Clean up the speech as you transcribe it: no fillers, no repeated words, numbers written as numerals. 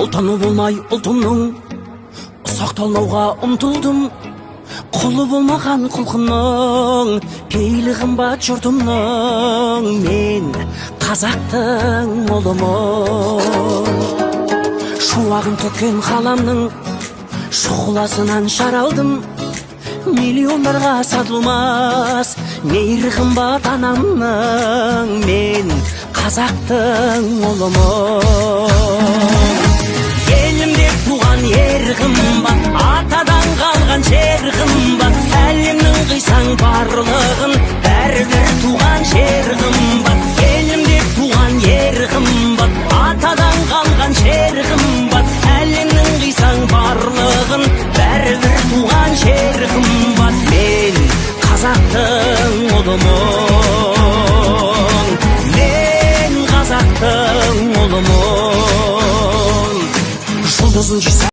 Ұлтаны болмай ұлтымның сақталмауға ұмтылдым. Құлы болмаған құлқынның, пейілі қымбат жұртымның. Мен қазақтың ұлымын. Шуағын төккен қаламның шұғыласынан жаралдым. Миллиондарға сатылмас мейірі қымбат анамның. Мен қазақтың ұлымын. Елімде туған ер қымбат, атадан қалған жер қымбат. Әлемнің қисаң барлығын, бәрібір туған жер қымбат. Елімде туған ер қымбат, атадан қалған жер қымбат. Әлемнің қисаң барлығын, бәрібір туған жер қымбат. Мен қазақтың ұлымын. Мен қазақтың ұлымын. Жұлдызын